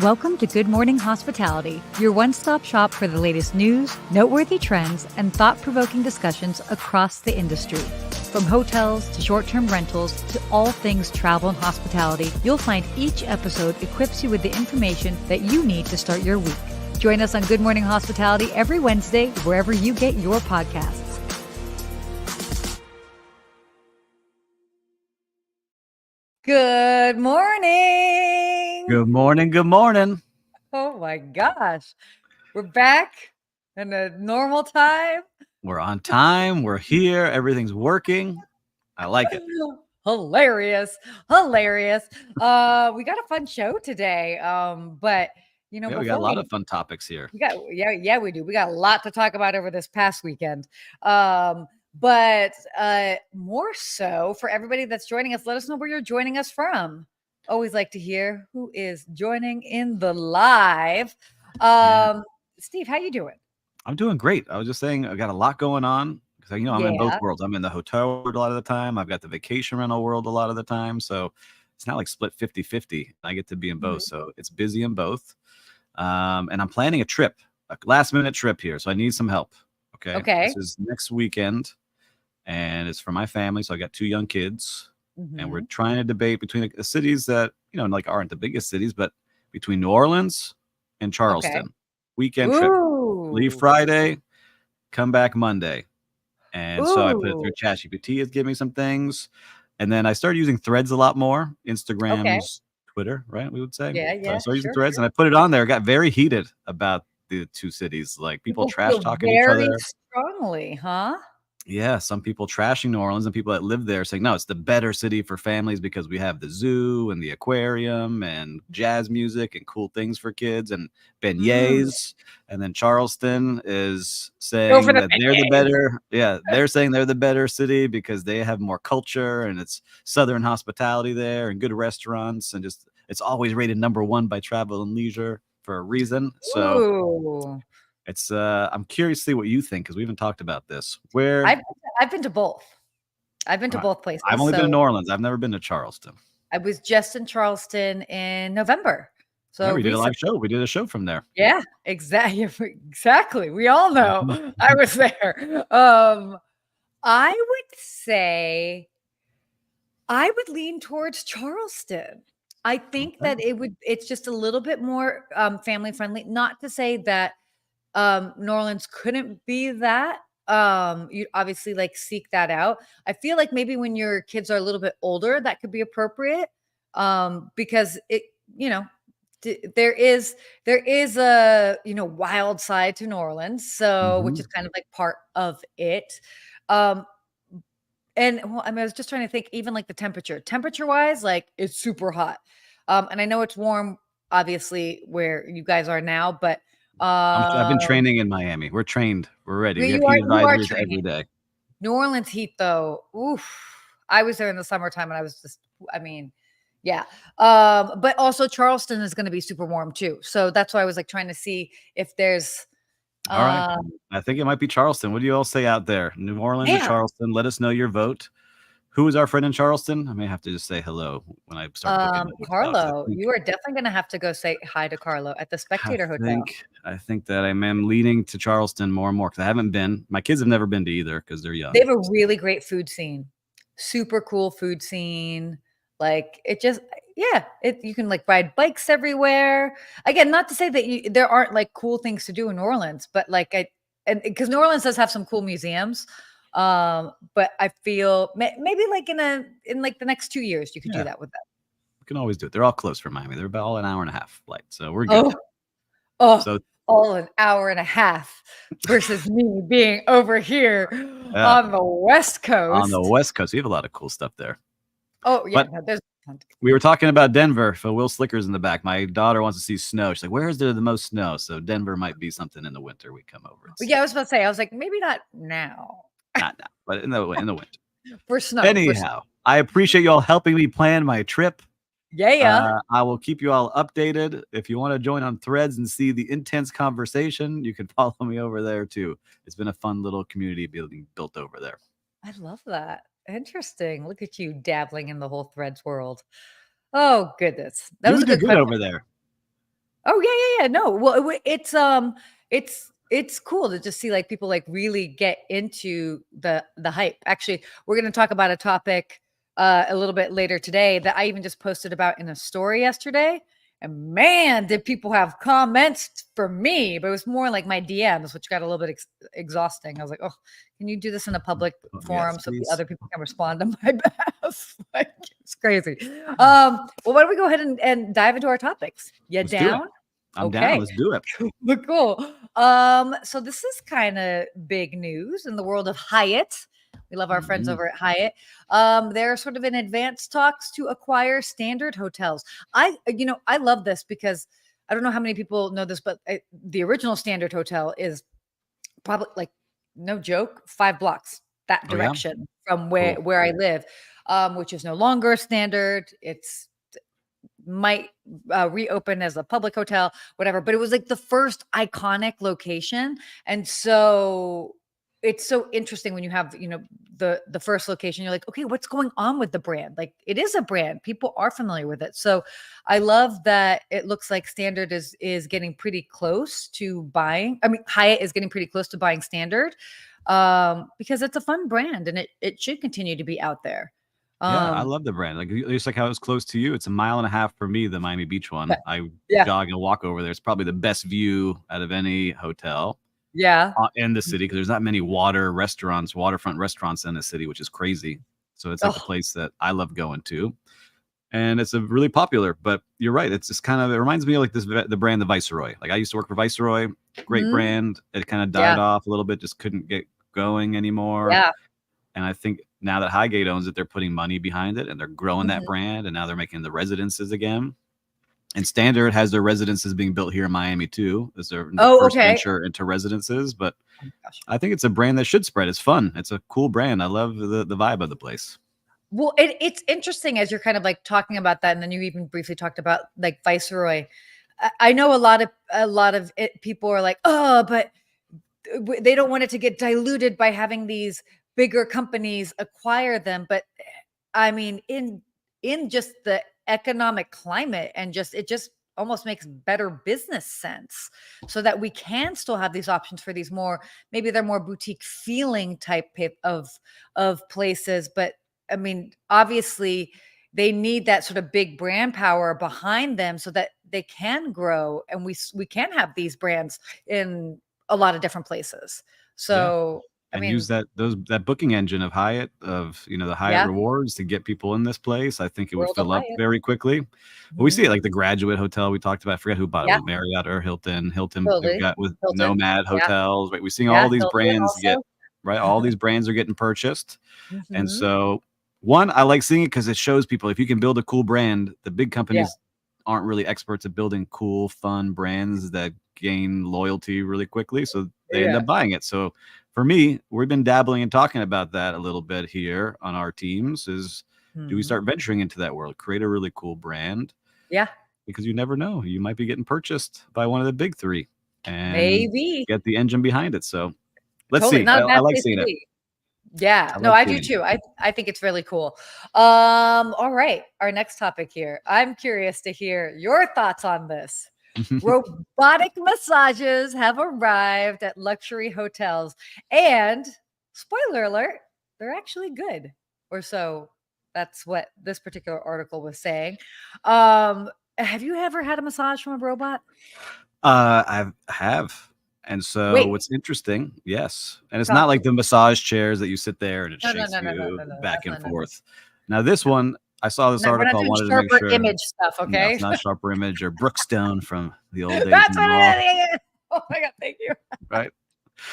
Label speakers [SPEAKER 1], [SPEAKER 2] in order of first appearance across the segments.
[SPEAKER 1] Welcome to Good Morning Hospitality, your one-stop shop for the latest news, noteworthy trends, and thought-provoking discussions across the industry. From hotels to short-term rentals to all things travel and hospitality, you'll find each episode equips you with the information that you need to start your week. Join us on Good Morning Hospitality every Wednesday, wherever you get your podcasts. Good morning.
[SPEAKER 2] Good morning. Good morning.
[SPEAKER 1] Oh my gosh. We're back in a normal time.
[SPEAKER 2] We're on time. We're here. Everything's working. I like it.
[SPEAKER 1] Hilarious. We got a fun show today. But you know,
[SPEAKER 2] we got a lot of fun topics here.
[SPEAKER 1] We do. We got a lot to talk about over this past weekend. But more so for everybody that's joining us, let us know where you're joining us from. Always like to hear who is joining in the live. Steve, how you doing?
[SPEAKER 2] I'm doing great. I was just saying I got a lot going on because I'm in both worlds. I'm in the hotel world a lot of the time. I've got the vacation rental world a lot of the time. So it's not like split 50-50. I get to be in both. So it's busy in both. And I'm planning a trip, a last minute trip here. So I need some help. Okay. This is next weekend. And it's for my family. So I got 2 young kids. And we're trying to debate between the cities that, aren't the biggest cities, but between New Orleans and Charleston. Weekend trip. Leave Friday, come back Monday. And so I put it through ChatGPT. It's giving me some things. And then I started using Threads a lot more. Instagram's Twitter, right? We would say.
[SPEAKER 1] Yeah.
[SPEAKER 2] So I started using Threads and I put it on there. It got very heated about the 2 cities. Like people trash talking each other.
[SPEAKER 1] Very strongly, huh?
[SPEAKER 2] Yeah, some people trashing New Orleans and people that live there saying, no, it's the better city for families because we have the zoo and the aquarium and jazz music and cool things for kids and beignets. And then Charleston is saying that they're the better. Yeah, they're saying they're the better city because they have more culture and it's Southern hospitality there and good restaurants. And just it's always rated #1 by Travel and Leisure for a reason. So it's I'm curious to see what you think because we haven't talked about this. Where
[SPEAKER 1] I've been to both. I've been to both places.
[SPEAKER 2] I've only been to New Orleans. I've never been to Charleston.
[SPEAKER 1] I was just in Charleston in November. So
[SPEAKER 2] we did a live show. We did a show from there.
[SPEAKER 1] Yeah, exactly. We all know I was there. I would say I would lean towards Charleston. I think that it's just a little bit more family friendly. Not to say that New Orleans couldn't be that. You obviously seek that out. I feel like maybe when your kids are a little bit older, that could be appropriate. Because it, there is a, wild side to New Orleans. So, which is kind of like part of it. And I was just trying to think, even like the temperature wise, it's super hot. And I know it's warm, obviously, where you guys are now, but
[SPEAKER 2] I've been training in Miami. We're trained. We're ready. We have heat advisories every day.
[SPEAKER 1] New Orleans heat, though. Oof. I was there in the summertime, and I was just, yeah. But also Charleston is going to be super warm too. So that's why I was trying to see if there's.
[SPEAKER 2] All right. I think it might be Charleston. What do you all say out there? New Orleans or Charleston? Let us know your vote. Who is our friend in Charleston? I may have to just say hello when I start looking at
[SPEAKER 1] Carlo. You are definitely going to have to go say hi to Carlo at the Spectator Hotel.
[SPEAKER 2] I think that I am leaning to Charleston more and more because I haven't been. My kids have never been to either because they're young.
[SPEAKER 1] They have a really great food scene. Super cool food scene. It just, you can ride bikes everywhere. Again, not to say that there aren't cool things to do in New Orleans, but because New Orleans does have some cool museums. But I feel maybe in the next 2 years you could do that with them.
[SPEAKER 2] We can always do it. They're all close from Miami. They're about all an hour and a half flight, so we're good.
[SPEAKER 1] So all an hour and a half versus me being over here on the West Coast.
[SPEAKER 2] On the West Coast, you have a lot of cool stuff there.
[SPEAKER 1] Oh yeah,
[SPEAKER 2] we were talking about Denver. So Will Slicker's in the back. My daughter wants to see snow. She's like, "Where is there the most snow?" So Denver might be something in the winter. We come over.
[SPEAKER 1] Yeah, I was about to say. I was like, maybe not now.
[SPEAKER 2] Not now, but in the winter.
[SPEAKER 1] For snow.
[SPEAKER 2] Anyhow, I appreciate you all helping me plan my trip.
[SPEAKER 1] Yeah.
[SPEAKER 2] I will keep you all updated. If you want to join on Threads and see the intense conversation, you can follow me over there too. It's been a fun little community being built over there.
[SPEAKER 1] I love that. Interesting. Look at you dabbling in the whole Threads world. Oh goodness,
[SPEAKER 2] that was a good over there.
[SPEAKER 1] Oh yeah. No, well, it's cool to just see like people like really get into the hype. Actually, we're going to talk about a topic a little bit later today that I even just posted about in a story yesterday. And man, did people have comments for me, but it was more like my DMs, which got a little bit exhausting. I was like, oh, can you do this in a public forum
[SPEAKER 2] Yes,
[SPEAKER 1] so the
[SPEAKER 2] please.
[SPEAKER 1] other people can respond to my behalf? Like, it's crazy. Well, why don't we go ahead and dive into our topics? You
[SPEAKER 2] Let's do it.
[SPEAKER 1] down?
[SPEAKER 2] I'm down.
[SPEAKER 1] Okay.
[SPEAKER 2] Let's do it.
[SPEAKER 1] Cool. So this is kind of big news in the world of Hyatt. We love our friends over at Hyatt. They're sort of in advanced talks to acquire Standard Hotels. I love this because I don't know how many people know this, but the original Standard Hotel is probably like no joke, 5 blocks that
[SPEAKER 2] Oh yeah.
[SPEAKER 1] direction from
[SPEAKER 2] Cool.
[SPEAKER 1] where I live, which is no longer Standard. It's might reopen as a public hotel, whatever. But it was like the first iconic location, and so it's so interesting when you have the first location. You're like, okay, what's going on with the brand? Like, it is a brand. People are familiar with it. So I love that it looks like Standard is getting pretty close to buying. I mean, Hyatt is getting pretty close to buying Standard because it's a fun brand and it should continue to be out there.
[SPEAKER 2] Yeah, I
[SPEAKER 1] Um,
[SPEAKER 2] love the brand. Like just like how it's close to you. It's a mile and a half for me, the Miami Beach one. I
[SPEAKER 1] yeah,
[SPEAKER 2] jog and walk over there. It's probably the best view out of any hotel
[SPEAKER 1] yeah.
[SPEAKER 2] in the city because there's not many waterfront restaurants in the city, which is crazy. So it's like a
[SPEAKER 1] Oh,
[SPEAKER 2] place that I love going to. And it's a really popular, but you're right. It's just kind of, it reminds me of like the brand, the Viceroy. Like I used to work for Viceroy, great
[SPEAKER 1] mhm.
[SPEAKER 2] brand. It kind of died
[SPEAKER 1] Yeah,
[SPEAKER 2] off a little bit, just couldn't get going anymore.
[SPEAKER 1] yeah.
[SPEAKER 2] And I think now that Highgate owns it, they're putting money behind it and they're growing that
[SPEAKER 1] Mhm.
[SPEAKER 2] brand. And now they're making the residences again. And Standard has their residences being built here in Miami too, as their
[SPEAKER 1] Oh,
[SPEAKER 2] first
[SPEAKER 1] okay.
[SPEAKER 2] venture into residences. But
[SPEAKER 1] Oh my gosh.
[SPEAKER 2] I think it's a brand that should spread. It's fun. It's a cool brand. I love the vibe of the place.
[SPEAKER 1] Well, it's interesting as you're kind of like talking about that, and then you even briefly talked about like Viceroy. I know a lot of people are like, oh, but they don't want it to get diluted by having these bigger companies acquire them. But I mean, in just the economic climate and just it just almost makes better business sense so that we can still have these options for these more maybe they're more boutique feeling type of places. But I mean, obviously they need that sort of big brand power behind them so that they can grow and we can have these brands in a lot of different places.
[SPEAKER 2] Yeah.
[SPEAKER 1] So I
[SPEAKER 2] And use
[SPEAKER 1] mean,
[SPEAKER 2] that booking engine of Hyatt, of the Hyatt
[SPEAKER 1] yeah,
[SPEAKER 2] rewards to get people in this place. I think it would
[SPEAKER 1] World of
[SPEAKER 2] fill up
[SPEAKER 1] Hyatt.
[SPEAKER 2] very quickly. But we see it
[SPEAKER 1] Mhm.
[SPEAKER 2] like the Graduate Hotel we talked about. I forget who bought it.
[SPEAKER 1] Yeah,
[SPEAKER 2] Was it Marriott or Hilton? Hilton we've
[SPEAKER 1] totally.
[SPEAKER 2] got with
[SPEAKER 1] Hilton.
[SPEAKER 2] Nomad
[SPEAKER 1] Yeah,
[SPEAKER 2] Hotels, right? We're seeing
[SPEAKER 1] yeah,
[SPEAKER 2] all these
[SPEAKER 1] Hilton
[SPEAKER 2] brands get
[SPEAKER 1] also.
[SPEAKER 2] right. All these brands are getting purchased. And
[SPEAKER 1] Mhm.
[SPEAKER 2] so one, I like seeing it because it shows people if you can build a cool brand, the big
[SPEAKER 1] Yeah,
[SPEAKER 2] companies aren't really experts at building cool, fun brands that gain loyalty really quickly. So they end
[SPEAKER 1] yeah.
[SPEAKER 2] up buying it. So for me, we've been dabbling and talking about that a little bit here on our teams is do we
[SPEAKER 1] Mhm.
[SPEAKER 2] start venturing into that world, create a really cool brand?
[SPEAKER 1] Yeah,
[SPEAKER 2] Because you never know. You might be getting purchased by one of the big three and
[SPEAKER 1] maybe.
[SPEAKER 2] get the engine behind it. So let's
[SPEAKER 1] Totally,
[SPEAKER 2] see.
[SPEAKER 1] not a
[SPEAKER 2] I
[SPEAKER 1] bad
[SPEAKER 2] like
[SPEAKER 1] place
[SPEAKER 2] seeing
[SPEAKER 1] to
[SPEAKER 2] it.
[SPEAKER 1] be. Yeah,
[SPEAKER 2] I
[SPEAKER 1] no,
[SPEAKER 2] like
[SPEAKER 1] I do
[SPEAKER 2] seeing
[SPEAKER 1] too. I think it's really cool. All right, our next topic here. I'm curious to hear your thoughts on this.
[SPEAKER 2] it.
[SPEAKER 1] Robotic massages have arrived at luxury hotels, and spoiler alert, they're actually good. Or so that's what this particular article was saying. Have you ever had a massage from a robot?
[SPEAKER 2] I have. And so
[SPEAKER 1] Wait,
[SPEAKER 2] what's interesting, yes. And it's not
[SPEAKER 1] talk to
[SPEAKER 2] like
[SPEAKER 1] me.
[SPEAKER 2] the massage chairs that you sit there and it
[SPEAKER 1] No, no,
[SPEAKER 2] shakes
[SPEAKER 1] no, no, no,
[SPEAKER 2] you
[SPEAKER 1] no, no.
[SPEAKER 2] back
[SPEAKER 1] That's
[SPEAKER 2] and
[SPEAKER 1] not no, no,
[SPEAKER 2] forth. Now this
[SPEAKER 1] no.
[SPEAKER 2] one, I saw this
[SPEAKER 1] No, we're not
[SPEAKER 2] article, I
[SPEAKER 1] doing
[SPEAKER 2] wanted to make
[SPEAKER 1] sharper
[SPEAKER 2] sure.
[SPEAKER 1] image stuff,
[SPEAKER 2] No,
[SPEAKER 1] okay?
[SPEAKER 2] it's not Sharper Image or Brookstone from the old days in
[SPEAKER 1] That's
[SPEAKER 2] the
[SPEAKER 1] what
[SPEAKER 2] mall,
[SPEAKER 1] it is. Oh my god, thank you.
[SPEAKER 2] right?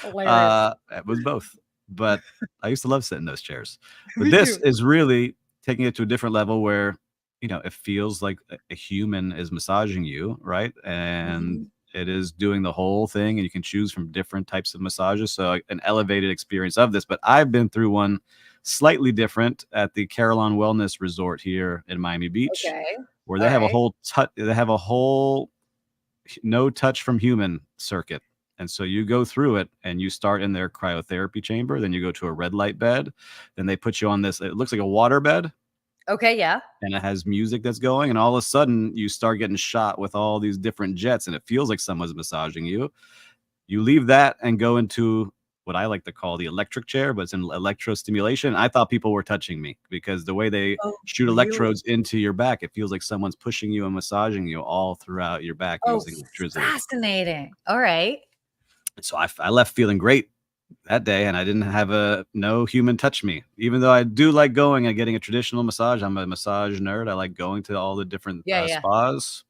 [SPEAKER 1] Hilarious.
[SPEAKER 2] It was both, but I used to love sitting in those chairs. But
[SPEAKER 1] Me
[SPEAKER 2] this
[SPEAKER 1] too.
[SPEAKER 2] is really taking it to a different level where, it feels like a human is massaging you, right? And
[SPEAKER 1] Mhm.
[SPEAKER 2] it is doing the whole thing, and you can choose from different types of massages. So an elevated experience of this. But I've been through one slightly different at the Carillon Wellness Resort here in Miami Beach,
[SPEAKER 1] Okay.
[SPEAKER 2] where
[SPEAKER 1] All right.
[SPEAKER 2] they have a whole no touch from human circuit. And so you go through it and you start in their cryotherapy chamber, then you go to a red light bed, then they put you on this, it looks like a water bed,
[SPEAKER 1] Okay, yeah.
[SPEAKER 2] and it has music that's going, and all of a sudden you start getting shot with all these different jets, and it feels like someone's massaging you. You leave that and go into what I like to call the electric chair, but it's an electrostimulation. I thought people were touching me because the way they
[SPEAKER 1] Oh,
[SPEAKER 2] shoot
[SPEAKER 1] really?
[SPEAKER 2] electrodes into your back, it feels like someone's pushing you and massaging you all throughout your back
[SPEAKER 1] Oh,
[SPEAKER 2] using electricity.
[SPEAKER 1] fascinating. All right.
[SPEAKER 2] So I left feeling great that day, and I didn't have no human touch me. Even though I do like going and getting a traditional massage, I'm a massage nerd. I like going to all the different
[SPEAKER 1] Yeah, yeah.
[SPEAKER 2] spas.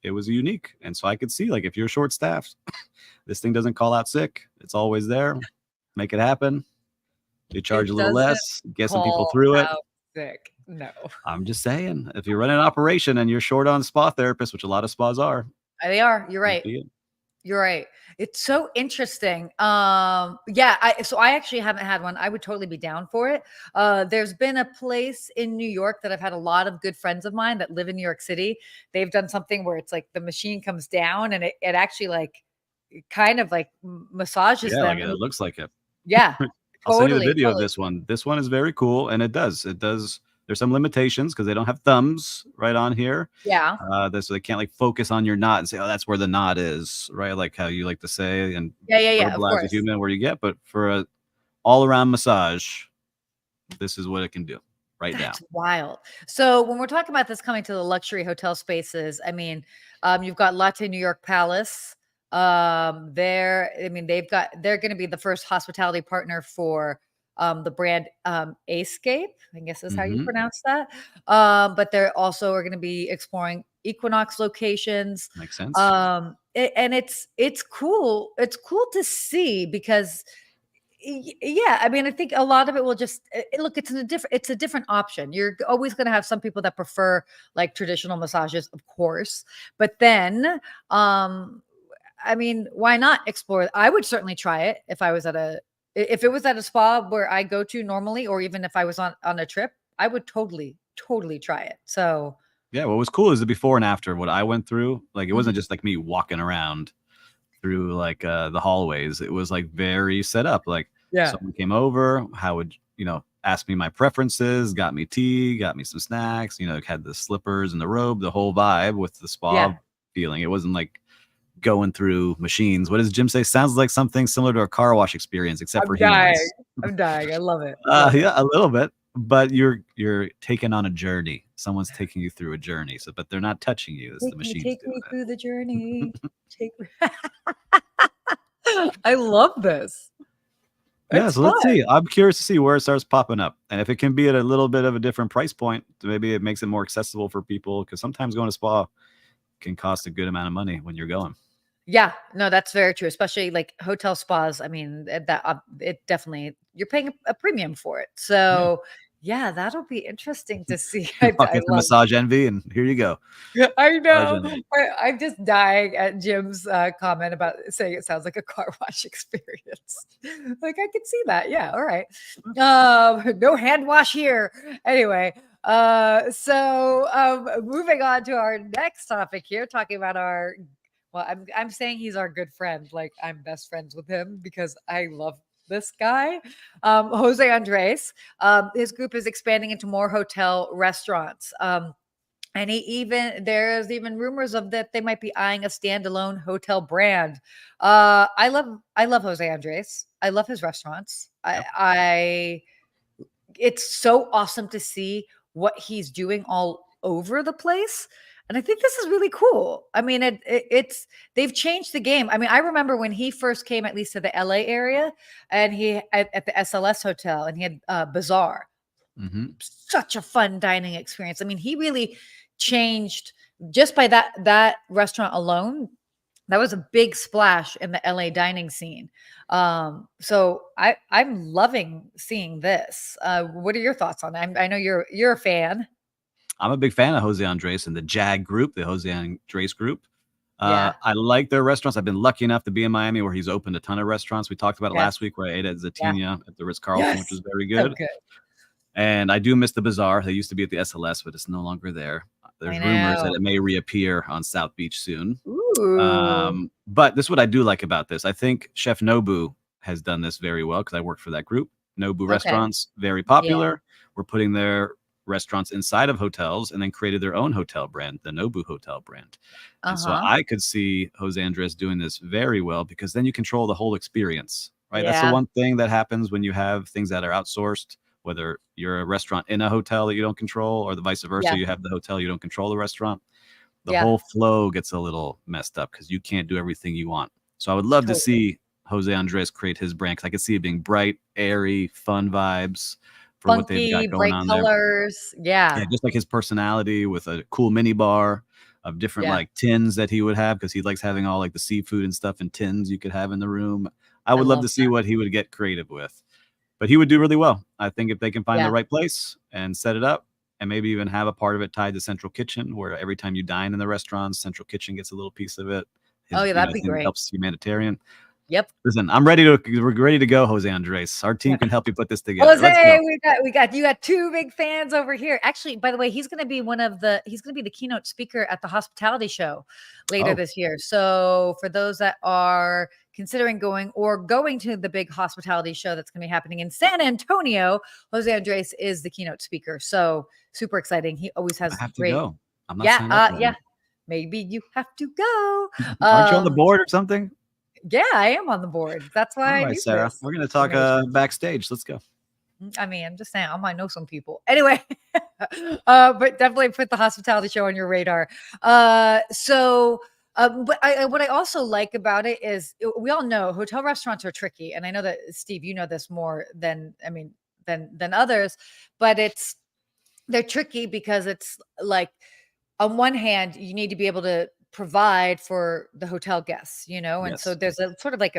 [SPEAKER 2] It was unique, and so I could see, like, if you're short staffed, this thing doesn't call out sick. It's always there. Make it happen. You charge
[SPEAKER 1] It
[SPEAKER 2] a little
[SPEAKER 1] doesn't
[SPEAKER 2] less, get some people
[SPEAKER 1] call
[SPEAKER 2] through it.
[SPEAKER 1] out sick. No.
[SPEAKER 2] I'm just saying, if you're running an operation and you're short on spa therapists, which a lot of spas are,
[SPEAKER 1] They are. You're
[SPEAKER 2] might
[SPEAKER 1] right.
[SPEAKER 2] be it.
[SPEAKER 1] You're right. It's so interesting. Yeah, I actually haven't had one. I would totally be down for it. There's been a place in New York that I've had a lot of good friends of mine that live in New York City. They've done something where it's like the machine comes down and it actually like kind of like massages
[SPEAKER 2] Yeah, like
[SPEAKER 1] them.
[SPEAKER 2] it looks like it.
[SPEAKER 1] Yeah,
[SPEAKER 2] I'll send you the
[SPEAKER 1] totally,
[SPEAKER 2] video of
[SPEAKER 1] totally.
[SPEAKER 2] this one. This one is very cool, and it does. There's some limitations because they don't have thumbs right on here.
[SPEAKER 1] Yeah.
[SPEAKER 2] So they can't like focus on your knot and say, "Oh, that's where the knot is," right? Like how you like to say and
[SPEAKER 1] Yeah, yeah, yeah, of
[SPEAKER 2] verbalize a
[SPEAKER 1] course.
[SPEAKER 2] human where you get. But for a all-around massage, this is what it can do right now.
[SPEAKER 1] That's wild. So when we're talking about this coming to the luxury hotel spaces, I mean, you've got Latte New York Palace. They're going to be the first hospitality partner for the brand Ascape, I guess is how you
[SPEAKER 2] Mhm.
[SPEAKER 1] pronounce that. But they're also are going to be exploring Equinox locations.
[SPEAKER 2] Makes sense.
[SPEAKER 1] And it's cool. It's cool to see because yeah, I mean, I think a lot of it will just look. It's a different option. You're always going to have some people that prefer like traditional massages, of course, but then, I mean, why not explore? I would certainly try it if it was at a spa where I go to normally, or even if I was on a trip, I would totally try it. So
[SPEAKER 2] Yeah, what was cool is the before and after what I went through. Like, it
[SPEAKER 1] mhm,
[SPEAKER 2] wasn't just like me walking around through like the hallways. It was like very set up. Like
[SPEAKER 1] yeah,
[SPEAKER 2] someone came over, how would ask me my preferences, got me tea, got me some snacks, had the slippers and the robe, the whole vibe with the spa
[SPEAKER 1] yeah,
[SPEAKER 2] feeling. It wasn't like going through machines. What does Jim say? Sounds like something similar to a car wash experience, except for
[SPEAKER 1] I'm dying.
[SPEAKER 2] humans.
[SPEAKER 1] I'm dying. I love it. Love it.
[SPEAKER 2] Yeah, a little bit, but you're taken on a journey. Someone's taking you through a journey. So, but they're not touching you. It's the machines
[SPEAKER 1] Take
[SPEAKER 2] doing
[SPEAKER 1] me through the journey.
[SPEAKER 2] it.
[SPEAKER 1] Take me. I love this.
[SPEAKER 2] Yeah,
[SPEAKER 1] It's
[SPEAKER 2] so
[SPEAKER 1] fun.
[SPEAKER 2] let's see. I'm curious to see where it starts popping up, and if it can be at a little bit of a different price point, maybe it makes it more accessible for people. Because sometimes going to spa can cost a good amount of money when you're going.
[SPEAKER 1] Yeah, no, that's very true, especially like hotel spas. I mean, it definitely you're paying a premium for it.
[SPEAKER 2] Yeah,
[SPEAKER 1] So, yeah, that'll be interesting to see.
[SPEAKER 2] you walk
[SPEAKER 1] I
[SPEAKER 2] into
[SPEAKER 1] love
[SPEAKER 2] Massage Envy, and here you go.
[SPEAKER 1] I
[SPEAKER 2] Massage
[SPEAKER 1] know.
[SPEAKER 2] Envy.
[SPEAKER 1] I'm just dying at Jim's comment about saying it sounds like a car wash experience. Like I could see that. Yeah. All right. No hand wash here. Anyway. Moving on to our next topic here, talking about I'm saying he's our good friend. Like I'm best friends with him because I love this guy, Jose Andres. His group is expanding into more hotel restaurants. And there's even rumors of that they might be eyeing a standalone hotel brand. I love Jose Andres. I love his restaurants.
[SPEAKER 2] Yep.
[SPEAKER 1] It's so awesome to see what he's doing all over the place. And I think this is really cool. I mean, they've changed the game. I mean, I remember when he first came, at least to the LA area, and he at the SLS hotel, and he had Bazaar,
[SPEAKER 2] Mm-hmm.
[SPEAKER 1] such a fun dining experience. I mean, he really changed just by that restaurant alone. That was a big splash in the LA dining scene. So I'm loving seeing this. What are your thoughts on that? I know you're a fan.
[SPEAKER 2] I'm a big fan of Jose Andres and the JAG group, the Jose Andres Group.
[SPEAKER 1] Yeah.
[SPEAKER 2] I like their restaurants. I've been lucky enough to be in Miami where he's opened a ton of restaurants. We talked about it
[SPEAKER 1] Yes.
[SPEAKER 2] last week where I ate at
[SPEAKER 1] Yeah.
[SPEAKER 2] Zatina at the Ritz-Carlton, which
[SPEAKER 1] Yes.
[SPEAKER 2] was very
[SPEAKER 1] So
[SPEAKER 2] good.
[SPEAKER 1] good.
[SPEAKER 2] And I do miss the Bazaar. They used to be at the SLS, but it's no longer there. There's rumors that
[SPEAKER 1] know.
[SPEAKER 2] it may reappear on South Beach soon.
[SPEAKER 1] Ooh.
[SPEAKER 2] But this is what I do like about this. I think Chef Nobu has done this very well because I worked for that group. Nobu
[SPEAKER 1] Okay.
[SPEAKER 2] restaurants, very
[SPEAKER 1] Yeah.
[SPEAKER 2] popular. We're putting their restaurants inside of hotels and then created their own hotel brand, the Nobu Hotel brand. And so I could see Jose Andres doing this very well, because then you control the whole experience, right? That's the
[SPEAKER 1] Yeah.
[SPEAKER 2] one thing that happens when you have things that are outsourced, whether you're a restaurant in a hotel that you don't control, or the vice versa, you have the hotel, you don't control the restaurant. The whole flow gets a little messed up because you can't do everything you want. So I would love to see Jose Andres create his brand, because I could see it being bright, airy, fun vibes for what they've got
[SPEAKER 1] Funky,
[SPEAKER 2] going
[SPEAKER 1] bright
[SPEAKER 2] on there.
[SPEAKER 1] colors. Yeah.
[SPEAKER 2] Yeah, just like his personality, with a cool mini bar of different like tins that he would have, because he likes having all like the seafood and stuff in tins you could have in the room. I would love to see what he would get creative with. But he would do really well. I think if they can find the right place and set it up, and maybe even have a part of it tied to central kitchen, where every time you dine in the restaurants, central kitchen gets a little piece of it.
[SPEAKER 1] That'd be great.
[SPEAKER 2] Helps humanitarian.
[SPEAKER 1] Yep.
[SPEAKER 2] Listen, we're ready to go, Jose Andres. Our team can help you put this together.
[SPEAKER 1] Jose,
[SPEAKER 2] Let's go.
[SPEAKER 1] you got two big fans over here. Actually, by the way, he's going to be the keynote speaker at the hospitality show later this year. So for those that are considering going to the big hospitality show that's going to be happening in San Antonio, Jose Andres is the keynote speaker. So super exciting. He always has
[SPEAKER 2] great. To go. I'm not
[SPEAKER 1] signed up for maybe you have to go.
[SPEAKER 2] Aren't you on the board or something?
[SPEAKER 1] Yeah, I am on the board. That's why.
[SPEAKER 2] All right, Sarah. We're going to talk backstage. Let's go.
[SPEAKER 1] I mean, I'm just saying, I might know some people. Anyway, but definitely put the hospitality show on your radar. But what I also like about it is, we all know hotel restaurants are tricky, and I know that Steve, you know this more than others, but they're tricky because it's like, on one hand, you need to be able to provide for the hotel guests, and so there's a sort of like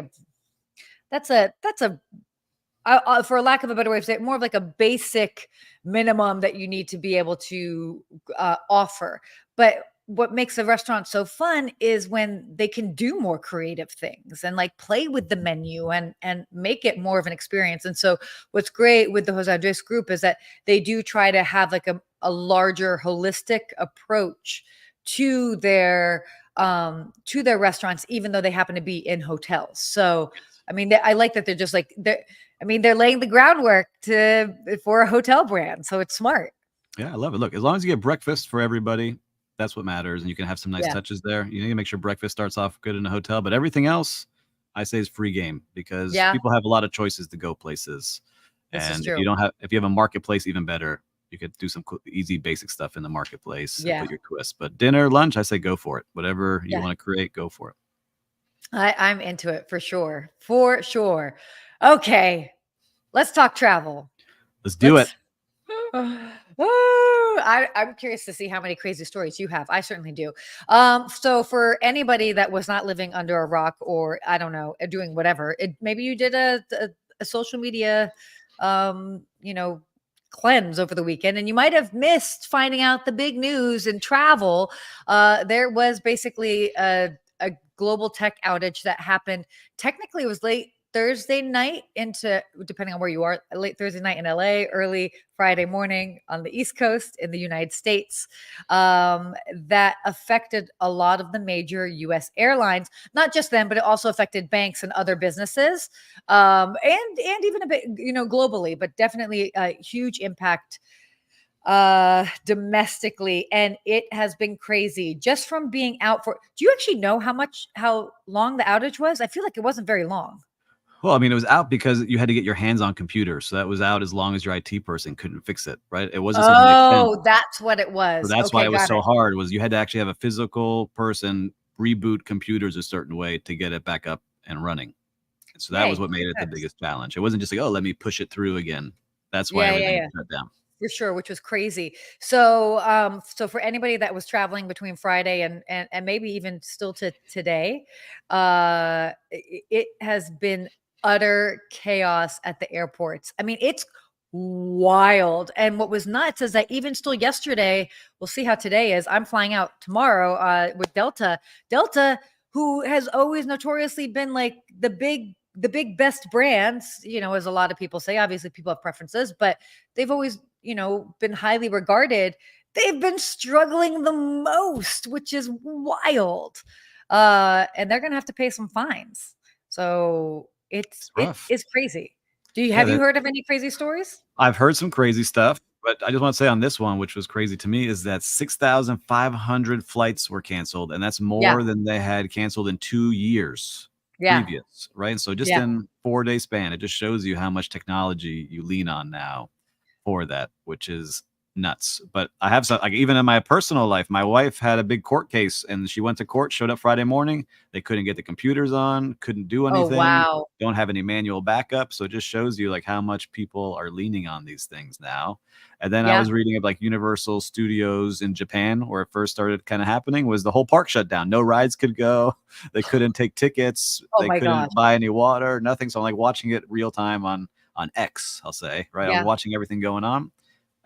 [SPEAKER 1] for lack of a better way of saying it, more of like a basic minimum that you need to be able to offer. But what makes a restaurant so fun is when they can do more creative things and like play with the menu and make it more of an experience. And so what's great with the José Andrés Group is that they do try to have like a larger holistic approach to their restaurants, even though they happen to be in hotels. So, I mean, I like that they're laying the groundwork for a hotel brand. So it's smart.
[SPEAKER 2] Yeah, I love it. Look, as long as you get breakfast for everybody, that's what matters. And you can have some nice touches there. You need to make sure breakfast starts off good in a hotel, but everything else I say is free game, because people have a lot of choices to go places. And if you have a marketplace, even better. You could do some easy, basic stuff in the marketplace and put your twist. But dinner, lunch, I say go for it. Whatever you want to create, go for it.
[SPEAKER 1] I'm into it for sure. For sure. Okay, let's talk travel.
[SPEAKER 2] Let's do it.
[SPEAKER 1] I'm curious to see how many crazy stories you have. I certainly do. So for anybody that was not living under a rock, or I don't know, doing whatever, maybe you did a social media, cleanse over the weekend, and you might have missed finding out the big news in travel. There was basically a global tech outage that happened. Technically, it was late Thursday night into, depending on where you are, late Thursday night in LA, early Friday morning on the East Coast in the United States, that affected a lot of the major US airlines, not just them, but it also affected banks and other businesses, and even a bit, globally, but definitely a huge impact domestically. And it has been crazy just from being out for, do you actually know how long the outage was? I feel like it wasn't very long.
[SPEAKER 2] Well, I mean, it was out because you had to get your hands on computers. So that was out as long as your IT person couldn't fix it, right? It wasn't something.
[SPEAKER 1] Oh, that's what it was.
[SPEAKER 2] So that's why it was so hard, was you had to actually have a physical person reboot computers a certain way to get it back up and running. So that was what made it the biggest challenge. It wasn't just like, oh, let me push it through again. That's why everything shut down.
[SPEAKER 1] For sure, which was crazy. So, so for anybody that was traveling between Friday and maybe even still to today, it has been utter chaos at the airports. I mean, it's wild. And what was nuts is that even still yesterday, we'll see how today is. I'm flying out tomorrow with Delta, who has always notoriously been like the big best brands, as a lot of people say. Obviously people have preferences, but they've always, been highly regarded. They've been struggling the most, which is wild. And they're going to have to pay some fines. So it's crazy. Have you heard of any crazy stories?
[SPEAKER 2] I've heard some crazy stuff. But I just want to say on this one, which was crazy to me, is that 6,500 flights were canceled, and that's
[SPEAKER 1] Yeah.
[SPEAKER 2] more than they had canceled in 2 years
[SPEAKER 1] Yeah.
[SPEAKER 2] previous, right? And so just
[SPEAKER 1] Yeah.
[SPEAKER 2] in 4-day span, it just shows you how much technology you lean on now for that, which is nuts. But I have some, like, even in my personal life, my wife had a big court case and she went to court, showed up Friday morning. They couldn't get the computers on, couldn't do
[SPEAKER 1] Oh,
[SPEAKER 2] anything,
[SPEAKER 1] wow.
[SPEAKER 2] don't have any manual backup. So it just shows you like how much people are leaning on these things now. And then I
[SPEAKER 1] Yeah.
[SPEAKER 2] was reading of like Universal Studios in Japan, where it first started kind of happening, was the whole park shut down. No rides could go. They couldn't take tickets.
[SPEAKER 1] Oh
[SPEAKER 2] They
[SPEAKER 1] my gosh.
[SPEAKER 2] couldn't buy any water, nothing. So I'm like watching it real time on X, I'll say, right? I was
[SPEAKER 1] Yeah.
[SPEAKER 2] watching everything going on.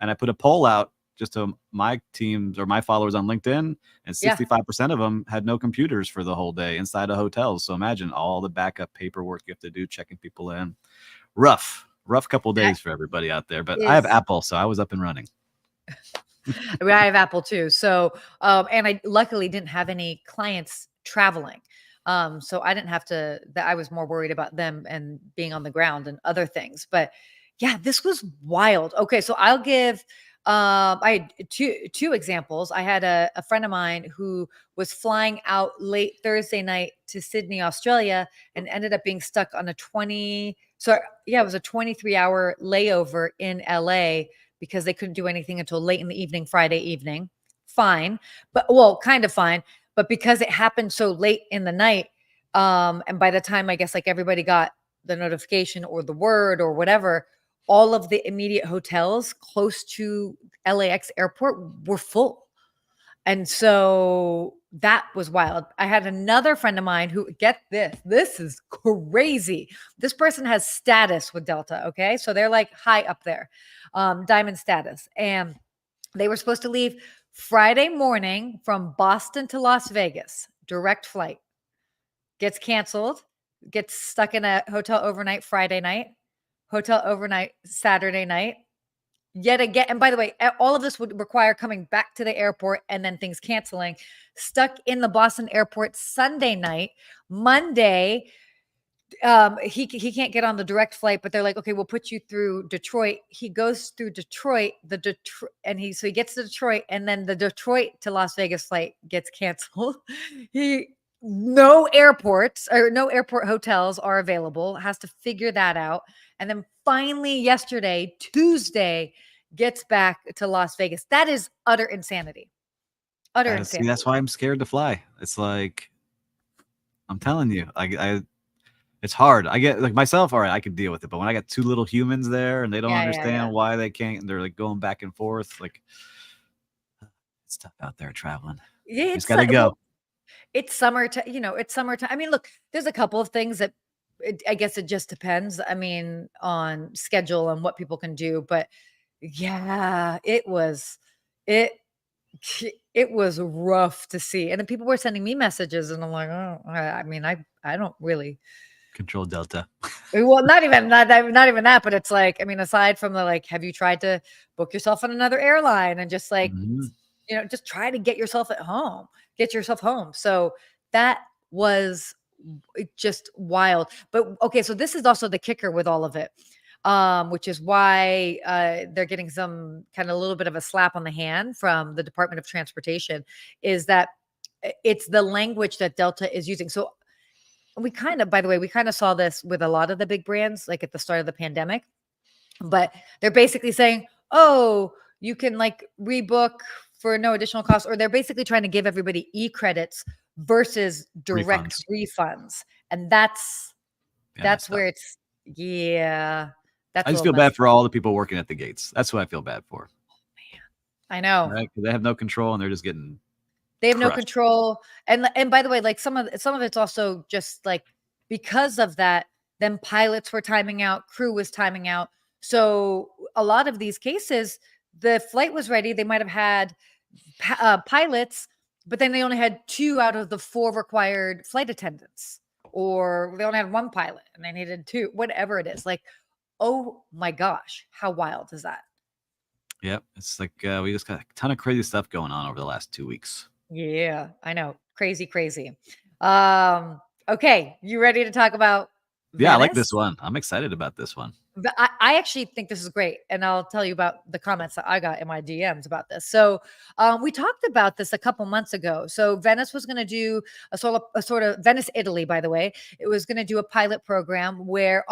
[SPEAKER 2] And I put a poll out just to my teams or my followers on LinkedIn, and
[SPEAKER 1] Yeah.
[SPEAKER 2] 65% of them had no computers for the whole day inside of hotels. So imagine all the backup paperwork you have to do, checking people in. Rough couple
[SPEAKER 1] That
[SPEAKER 2] days for everybody out there. But I have
[SPEAKER 1] is
[SPEAKER 2] Apple, so I was up and running.
[SPEAKER 1] I mean, I have Apple too. So, and I luckily didn't have any clients traveling. So I didn't have to, that I was more worried about them and being on the ground and other things. But yeah, this was wild. Okay. So I'll give, I had two examples. I had a friend of mine who was flying out late Thursday night to Sydney, Australia, and ended up being stuck on a 23-hour layover in LA because they couldn't do anything until late in the evening, Friday evening. Fine. But well, kind of fine. But because it happened so late in the night, and by the time I guess like everybody got the notification or the word or whatever, all of the immediate hotels close to LAX airport were full. And so that was wild. I had another friend of mine who, get this is crazy. This person has status with Delta. Okay. So they're like high up there, diamond status. And they were supposed to leave Friday morning from Boston to Las Vegas, direct flight, gets canceled, gets stuck in a hotel overnight Friday night, hotel overnight Saturday night, yet again. And by the way, all of this would require coming back to the airport and then things canceling. Stuck in the Boston airport Sunday night. Monday, he can't get on the direct flight, but they're like, okay, we'll put you through Detroit. He goes through Detroit, and he gets to Detroit, and then the Detroit to Las Vegas flight gets canceled. No airports or no airport hotels are available, has to figure that out. And then finally yesterday, Tuesday, gets back to Las Vegas. That is utter insanity. Utter
[SPEAKER 2] See,
[SPEAKER 1] insanity.
[SPEAKER 2] that's why I'm scared to fly. It's like, I'm telling you, it's hard. I get like myself, all right, I can deal with it. But when I got two little humans there and they don't
[SPEAKER 1] Yeah.
[SPEAKER 2] understand why they can't, and they're like going back and forth, like it's tough out there traveling.
[SPEAKER 1] Yeah,
[SPEAKER 2] You just gotta go.
[SPEAKER 1] well, it's summertime, it's summertime. I mean, look, there's a couple of things that I guess it just depends. I mean, on schedule and what people can do. But yeah, it it was rough to see. And then people were sending me messages, and I'm like, oh, I mean, I don't really
[SPEAKER 2] Control Delta.
[SPEAKER 1] well, not even that, but it's like, I mean, aside from the like, have you tried to book yourself on another airline and just like,
[SPEAKER 2] Mhm.
[SPEAKER 1] just try to get yourself home. So that was just wild. But okay, so this is also the kicker with all of it, which is why they're getting some kind of a little bit of a slap on the hand from the Department of Transportation, is that it's the language that Delta is using. So we kind of saw this with a lot of the big brands, like at the start of the pandemic, but they're basically saying, oh, you can like rebook for no additional cost, or they're basically trying to give everybody e-credits versus direct refunds. And that's where it's, yeah, that's
[SPEAKER 2] I
[SPEAKER 1] a
[SPEAKER 2] just
[SPEAKER 1] little
[SPEAKER 2] feel bad
[SPEAKER 1] messy.
[SPEAKER 2] for all the people working at the gates. That's what I feel bad for.
[SPEAKER 1] I know.
[SPEAKER 2] Right? 'Cause they have no control and they're just getting
[SPEAKER 1] They have no
[SPEAKER 2] crushed.
[SPEAKER 1] control. And by the way, like some of it's also just like because of that, then pilots were timing out, crew was timing out. So a lot of these cases, the flight was ready. They might have had pilots, but then they only had 2 out of the 4 required flight attendants, or they only had 1 pilot and they needed 2, whatever it is. Like, oh my gosh, how wild is that?
[SPEAKER 2] Yep. It's like we just got a ton of crazy stuff going on over the last 2 weeks.
[SPEAKER 1] Yeah, I know. Crazy, crazy. Okay, you ready to talk about
[SPEAKER 2] Yeah, I like this
[SPEAKER 1] Venice?
[SPEAKER 2] one. I'm excited about this one.
[SPEAKER 1] But I actually think this is great, and I'll tell you about the comments that I got in my DMs about this. So, we talked about this a couple months ago. So, Venice was going to do a sort of Venice, Italy. By the way, it was going to do a pilot program where,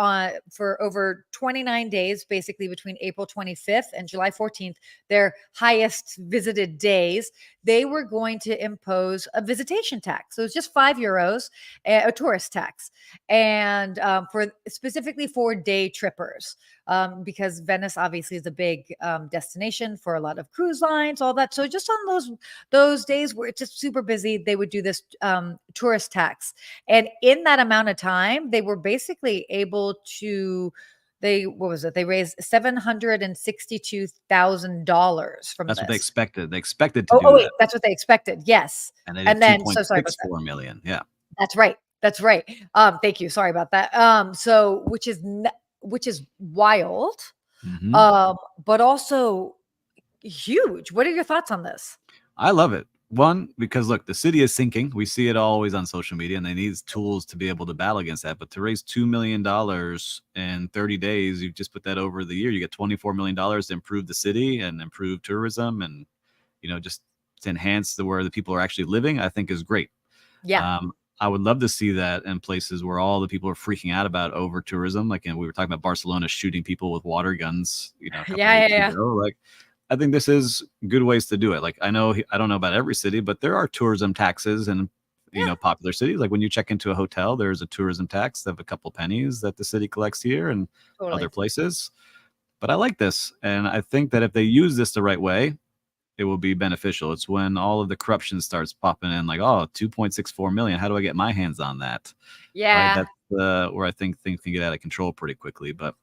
[SPEAKER 1] for over 29 days, basically between April 25th and July 14th, their highest visited days, they were going to impose a visitation tax. So it's just €5, a tourist tax, and for specifically for day trippers, because Venice obviously is a big destination for a lot of cruise lines, all that. So just on those days where it's just super busy, they would do this tourist tax, and in that amount of time, they were basically able to. What was it? They raised $762,000 from
[SPEAKER 2] That's what they
[SPEAKER 1] this.
[SPEAKER 2] expected. They expected to
[SPEAKER 1] Oh,
[SPEAKER 2] do
[SPEAKER 1] wait,
[SPEAKER 2] that,
[SPEAKER 1] that's what they expected. Yes,
[SPEAKER 2] and they did
[SPEAKER 1] and then so sorry about that.
[SPEAKER 2] 2.64 million. Yeah.
[SPEAKER 1] That's right. That's right. Thank you. Sorry about that. So which is wild,
[SPEAKER 2] Hmm.
[SPEAKER 1] but also huge. What are your thoughts on this?
[SPEAKER 2] I love it. One, because look, the city is sinking. We see it always on social media, and they need tools to be able to battle against that. But to raise $2 million in 30 days, you just put that over the year, you get $24 million to improve the city and improve tourism, and just to enhance where the people are actually living. I think is great.
[SPEAKER 1] Yeah.
[SPEAKER 2] I would love to see that in places where all the people are freaking out about over tourism. Like, we were talking about Barcelona shooting people with water guns, a couple
[SPEAKER 1] Yeah,
[SPEAKER 2] weeks
[SPEAKER 1] yeah, yeah.
[SPEAKER 2] ago. Like, I think this is good ways to do it. Like, I don't know about every city, but there are tourism taxes in,
[SPEAKER 1] Yeah,
[SPEAKER 2] popular cities. Like when you check into a hotel, there's a tourism tax of a couple pennies that the city collects here and other
[SPEAKER 1] totally.
[SPEAKER 2] places. But I like this. And I think that if they use this the right way, it will be beneficial. It's when all of the corruption starts popping in, like, oh, 2.64 million. How do I get my hands on that? Right.
[SPEAKER 1] Yeah.
[SPEAKER 2] That's where I think things can get out of control pretty quickly. But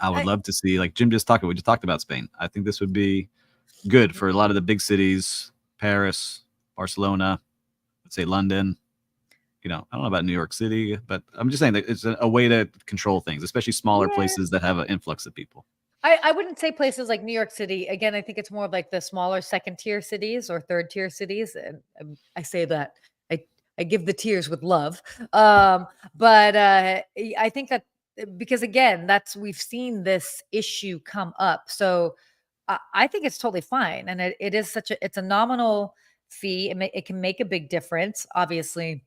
[SPEAKER 2] I would
[SPEAKER 1] I,
[SPEAKER 2] love to see, like Jim just talked about, we just talked about Spain. I think this would be good for a lot of the big cities, Paris, Barcelona, let's say London. I don't know about New York City, but I'm just saying that it's a way to control things, especially smaller
[SPEAKER 1] yeah.
[SPEAKER 2] places that have an influx of people.
[SPEAKER 1] I wouldn't say places like New York City. Again, I think it's more of like the smaller second tier cities or third tier cities. And I say that I I give the tiers with love. But I think that because again, we've seen this issue come up. So I think it's totally fine. And it is it's a nominal fee. It can make a big difference. Obviously,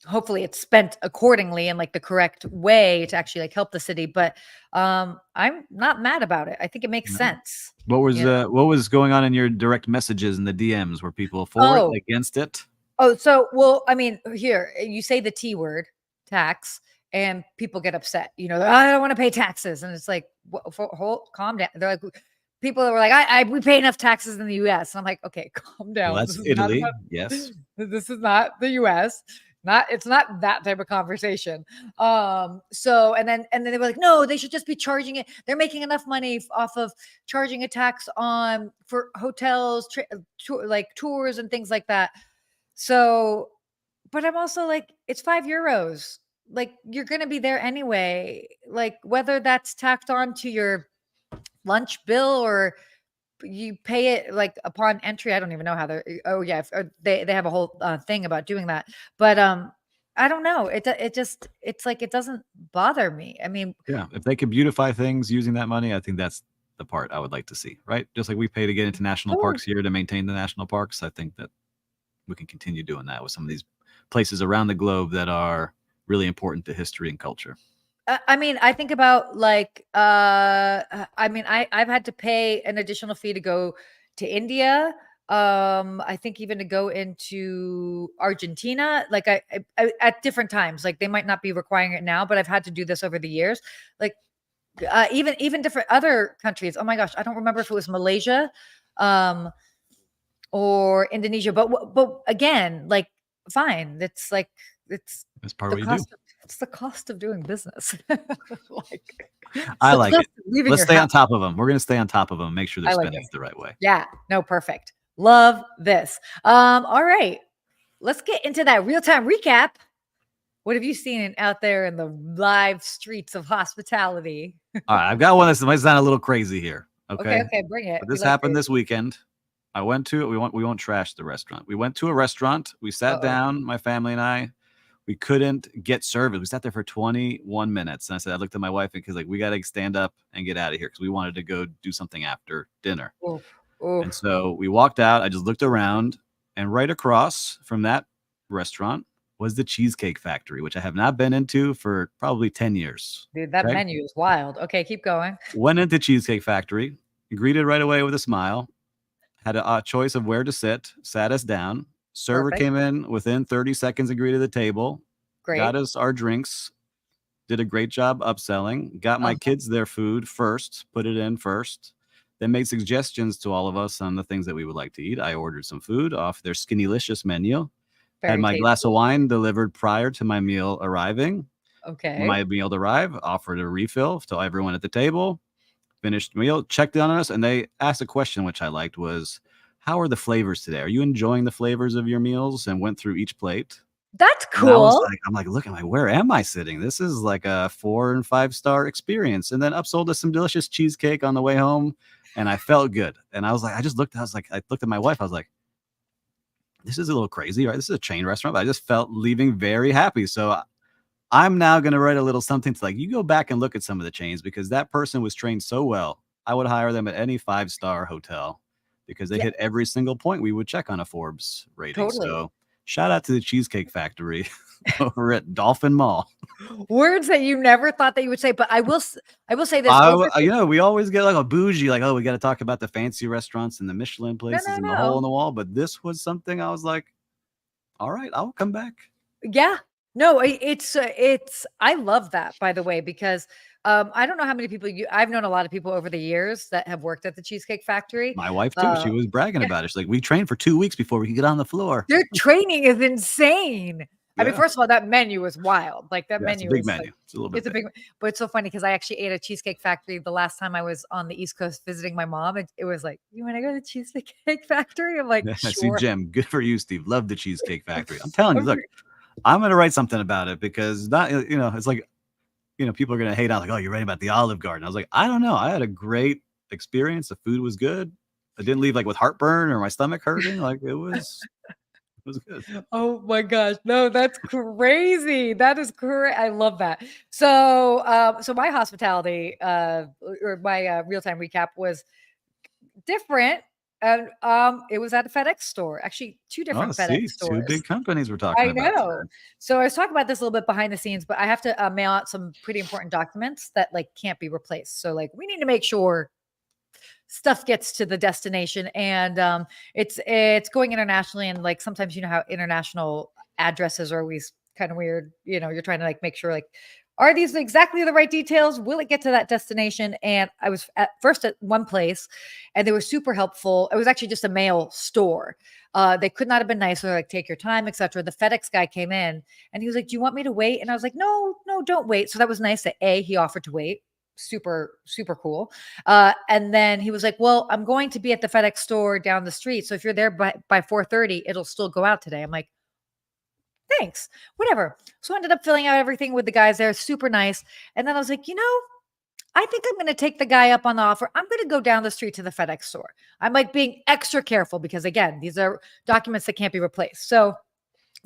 [SPEAKER 1] hopefully it's spent accordingly in like the correct way to actually like help the city, but I'm not mad about it. I think it makes
[SPEAKER 2] No.
[SPEAKER 1] sense.
[SPEAKER 2] What was going on in your direct messages in the DMs? Were people for it,
[SPEAKER 1] Oh,
[SPEAKER 2] against it?
[SPEAKER 1] so well, I mean, here you say the T word, tax, and people get upset. I don't want to pay taxes, and it's like, calm down. They're like, people were like, we pay enough taxes in the U.S. And I'm like, okay, calm
[SPEAKER 2] Well,
[SPEAKER 1] down.
[SPEAKER 2] that's
[SPEAKER 1] This is not
[SPEAKER 2] Italy.
[SPEAKER 1] about.
[SPEAKER 2] Yes.
[SPEAKER 1] This is not the U.S. It's not that type of conversation. So and then they were like, no, they should just be charging it. They're making enough money off of charging a tax on for hotels, like tours and things like that. So, but I'm also like, it's €5. Like, you're gonna be there anyway. Like, whether that's tacked on to your lunch bill or you pay it like upon entry. I don't even know how they're. Oh yeah, they have a whole thing about doing that. But I don't know. It's like it doesn't bother me. I mean,
[SPEAKER 2] Yeah. If they could beautify things using that money, I think that's the part I would like to see. Right. Just like we pay to get into national
[SPEAKER 1] sure.
[SPEAKER 2] parks here to maintain the national parks, I think that we can continue doing that with some of these places around the globe that are really important to history and culture.
[SPEAKER 1] I mean, I think about like, I mean, I've had to pay an additional fee to go to India. I think even to go into Argentina, like at different times, like they might not be requiring it now, but I've had to do this over the years. Like, even different other countries. Oh my gosh, I don't remember if it was Malaysia, um, or Indonesia, but again, like, fine. It's like it's
[SPEAKER 2] That's part of
[SPEAKER 1] the
[SPEAKER 2] what you do.
[SPEAKER 1] cost. It's the cost of doing business. Like, it's
[SPEAKER 2] I
[SPEAKER 1] the
[SPEAKER 2] like
[SPEAKER 1] cost
[SPEAKER 2] it.
[SPEAKER 1] of leaving
[SPEAKER 2] Let's
[SPEAKER 1] your
[SPEAKER 2] stay
[SPEAKER 1] house.
[SPEAKER 2] on top of them. We're going to stay on top of them. Make sure they're
[SPEAKER 1] I like
[SPEAKER 2] spending
[SPEAKER 1] it.
[SPEAKER 2] it the right way.
[SPEAKER 1] Yeah. No, perfect. Love this. All right. Let's get into that real-time recap. What have you seen out there in the live streets of hospitality?
[SPEAKER 2] All right. I've got one that might sound a little crazy here.
[SPEAKER 1] Okay,
[SPEAKER 2] Okay.
[SPEAKER 1] okay, bring it.
[SPEAKER 2] But
[SPEAKER 1] We
[SPEAKER 2] this
[SPEAKER 1] like
[SPEAKER 2] happened
[SPEAKER 1] crazy.
[SPEAKER 2] this weekend. I went to we won't trash the restaurant. We went to a restaurant. We sat
[SPEAKER 1] Uh-oh.
[SPEAKER 2] down, my family and I. We couldn't get service. We sat there for 21 minutes. And I said, I looked at my wife because like, we got to stand up and get out of here because we wanted to go do something after dinner.
[SPEAKER 1] Oof,
[SPEAKER 2] And
[SPEAKER 1] oof.
[SPEAKER 2] so we walked out. I just looked around, and right across from that restaurant was the Cheesecake Factory, which I have not been into for probably 10 years.
[SPEAKER 1] Dude, that
[SPEAKER 2] Okay.
[SPEAKER 1] menu is wild. Okay, keep going.
[SPEAKER 2] Went into Cheesecake Factory, greeted right away with a smile, had a choice of where to sit, sat us down. Server
[SPEAKER 1] Perfect.
[SPEAKER 2] came in within 30 seconds and greeted the table, got
[SPEAKER 1] Great.
[SPEAKER 2] us our drinks, did a great job upselling, got my
[SPEAKER 1] Uh-huh.
[SPEAKER 2] kids their food first, put it in first, then made suggestions to all of us on the things that we would like to eat. I ordered some food off their Skinnylicious menu, had
[SPEAKER 1] Very
[SPEAKER 2] my glass
[SPEAKER 1] tasty.
[SPEAKER 2] of wine delivered prior to my meal arriving. When
[SPEAKER 1] Okay.
[SPEAKER 2] my meal arrived, offered a refill to everyone at the table, finished the meal, checked in on us, and they asked a question which I liked was, how are the flavors today? Are you enjoying the flavors of your meals? And went through each plate.
[SPEAKER 1] That's
[SPEAKER 2] And I was
[SPEAKER 1] cool.
[SPEAKER 2] like, I'm like, look, I'm like, where am I sitting? This is like a 4 and 5-star experience. And then upsold us some delicious cheesecake on the way home. And I felt good. And I was like, I looked at my wife. I was like, this is a little crazy, right? This is a chain restaurant. But I just felt leaving very happy. So I'm now going to write a little something to like, you go back and look at some of the chains because that person was trained so well. I would hire them at any 5-star hotel because they
[SPEAKER 1] Yeah,
[SPEAKER 2] hit every single point we would check on a Forbes rating.
[SPEAKER 1] totally.
[SPEAKER 2] So shout out to the Cheesecake Factory over at Dolphin Mall.
[SPEAKER 1] Words that you never thought that you would say, but I will say this over the
[SPEAKER 2] We always get like a bougie, like, oh, we got to talk about the fancy restaurants and the Michelin
[SPEAKER 1] no,
[SPEAKER 2] places
[SPEAKER 1] no,
[SPEAKER 2] and the hole in
[SPEAKER 1] no.
[SPEAKER 2] the wall. But this was something I was like, all right, I'll come back.
[SPEAKER 1] Yeah. No, it's I love that, by the way, because, I don't know how many people I've known a lot of people over the years that have worked at the Cheesecake Factory.
[SPEAKER 2] My wife too.
[SPEAKER 1] Uh,
[SPEAKER 2] She was bragging
[SPEAKER 1] yeah,
[SPEAKER 2] about it. She's like, we trained for 2 weeks before we could get on the floor.
[SPEAKER 1] their training is insane. I mean,
[SPEAKER 2] Yeah.
[SPEAKER 1] first of all, that menu is wild. Like, that
[SPEAKER 2] Yeah, it's a
[SPEAKER 1] menu
[SPEAKER 2] big
[SPEAKER 1] is like
[SPEAKER 2] menu. It's a little bit
[SPEAKER 1] it's a
[SPEAKER 2] big.
[SPEAKER 1] big but it's so funny because I actually ate at Cheesecake Factory the last time I was on the East Coast visiting my mom, it was like, "You wanna go to the Cheesecake Factory?" I'm like,
[SPEAKER 2] Yeah, I see
[SPEAKER 1] "Sure."
[SPEAKER 2] Jem. Good for you, Steve. Love the Cheesecake Factory. I'm telling you,
[SPEAKER 1] I'm
[SPEAKER 2] look, I'm gonna write something about it because not it's like people are gonna hate on like, oh, you're writing about the Olive Garden. I was like, I don't know. I had a great experience. The food was good. I didn't leave like with heartburn or my stomach hurting. Like it was good.
[SPEAKER 1] Oh my gosh. No, that's crazy. That is correct. I love that. So my hospitality, or my real-time recap was different. And it was at a FedEx store, actually two
[SPEAKER 2] Oh,
[SPEAKER 1] different FedEx
[SPEAKER 2] see, two
[SPEAKER 1] stores.
[SPEAKER 2] big companies we're talking
[SPEAKER 1] I
[SPEAKER 2] about
[SPEAKER 1] know.
[SPEAKER 2] today.
[SPEAKER 1] So I was talking about this a little bit behind the scenes, but I have to mail out some pretty important documents that like can't be replaced. So like we need to make sure stuff gets to the destination, and it's going internationally, and like sometimes you know how international addresses are always kind of weird. You're trying to like make sure like, are these exactly the right details? Will it get to that destination? And I was at first at one place and they were super helpful. It was actually just a mail store. They could not have been nicer, like take your time, etc. The FedEx guy came in and he was like, do you want me to wait? And I was like, no, no, don't wait. So that was nice that he offered to wait. Super, super cool. And then he was like, well, I'm going to be at the FedEx store down the street. So if you're there by 4:30, it'll still go out today. I'm like, thanks, whatever. So I ended up filling out everything with the guys there, super nice. And then I was like, I think I'm going to take the guy up on the offer. I'm going to go down the street to the FedEx store. I'm like being extra careful because, again, these are documents that can't be replaced. So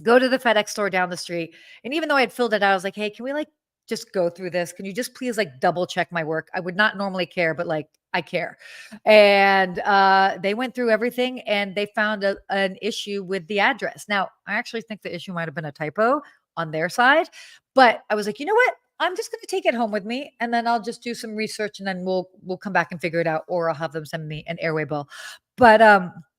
[SPEAKER 1] go to the FedEx store down the street. And even though I had filled it out, I was like, hey, can we like just go through this? Can you just please like double check my work? I would not normally care, but like I care. And they went through everything and they found an issue with the address. Now, I actually think the issue might have been a typo on their side, but I was like, you know what? I'm just going to take it home with me and then I'll just do some research and then we'll come back and figure it out, or I'll have them send me an airway bill. But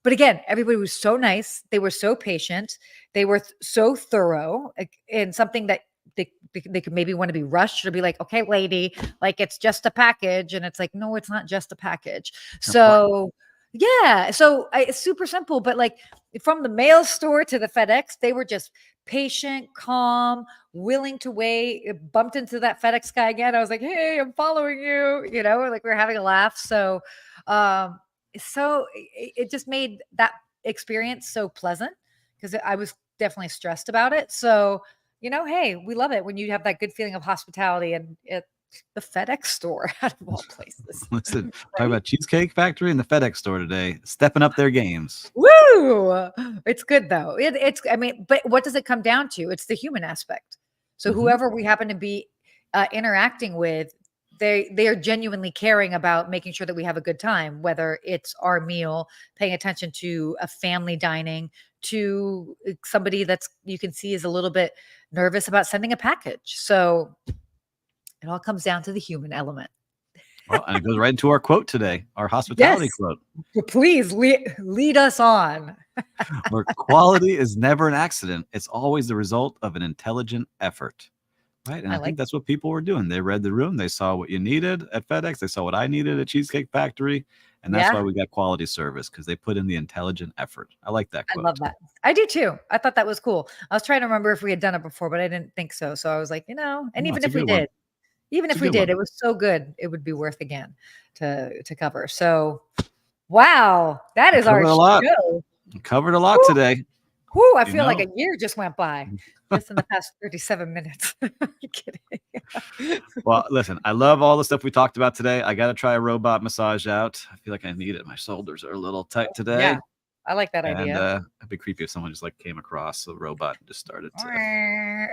[SPEAKER 1] again, everybody was so nice. They were so patient. They were so thorough, in something that they could maybe want to be rushed or be like, okay, lady, like it's just a package. And it's like, no, it's not just a package.
[SPEAKER 2] Important.
[SPEAKER 1] So yeah. So it's super simple, but like from the mail store to the FedEx, they were just patient, calm, willing to wait. Bumped into that FedEx guy again. I was like, hey, I'm following you, like we're having a laugh. So it just made that experience so pleasant because I was definitely stressed about it. So, hey, we love it when you have that good feeling of hospitality, and the FedEx store out of all places.
[SPEAKER 2] Listen, talk about Cheesecake Factory and the FedEx store today, stepping up their games.
[SPEAKER 1] Woo! It's good though. I mean, but what does it come down to? It's the human aspect. So whoever we happen to be interacting with, they are genuinely caring about making sure that we have a good time, whether it's our meal, paying attention to a family dining, to somebody that's you can see is a little bit nervous about sending a package. So it all comes down to the human element.
[SPEAKER 2] Well, and it goes right into our quote today, our hospitality quote.
[SPEAKER 1] Please lead us on.
[SPEAKER 2] Where quality is never an accident. It's always the result of an intelligent effort. Right. And I think that's what people were doing. They read the room. They saw what you needed at FedEx. They saw what I needed at Cheesecake Factory. And that's why we got quality service, because they put in the intelligent effort. I like that quote.
[SPEAKER 1] I love that. I do too. I thought that was cool. I was trying to remember if we had done it before, but I didn't think so. So I was like, and even if we did, it was so good, it would be worth again to cover. So, wow, that is our show.
[SPEAKER 2] Covered a lot today.
[SPEAKER 1] Whoo, I feel like a year just went by just in the past 37 minutes. You're kidding.
[SPEAKER 2] Well, listen, I love all the stuff we talked about today. I got to try a robot massage out. I feel like I need it. My shoulders are a little tight today.
[SPEAKER 1] Yeah, I like that idea.
[SPEAKER 2] And it'd be creepy if someone just came across a robot and just started to...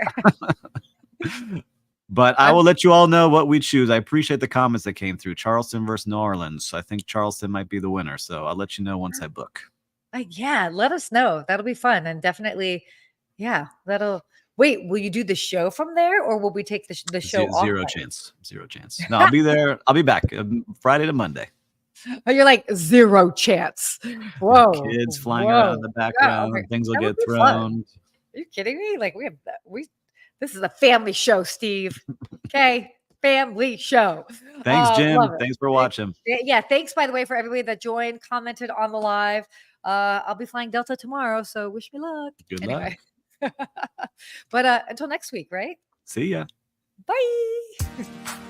[SPEAKER 2] But I will let you all know what we choose. I appreciate the comments that came through. Charleston versus New Orleans. I think Charleston might be the winner. So I'll let you know once I book.
[SPEAKER 1] Yeah, let us know. That'll be fun. And definitely, will you do the show from there, or will we take the show off?
[SPEAKER 2] Zero chance. No, I'll be there. I'll be back Friday to Monday.
[SPEAKER 1] Oh, you're like zero chance. Whoa.
[SPEAKER 2] Kids flying around in the background. Yeah, things will get thrown. Fun.
[SPEAKER 1] Are you kidding me? Like this is a family show, Steve. Okay. Family show.
[SPEAKER 2] Thanks, Jim. Thanks for watching.
[SPEAKER 1] Yeah. Thanks, by the way, for everybody that joined, commented on the live. I'll be flying Delta tomorrow, so wish me luck.
[SPEAKER 2] Good luck.
[SPEAKER 1] But until next week, right?
[SPEAKER 2] See ya.
[SPEAKER 1] Bye.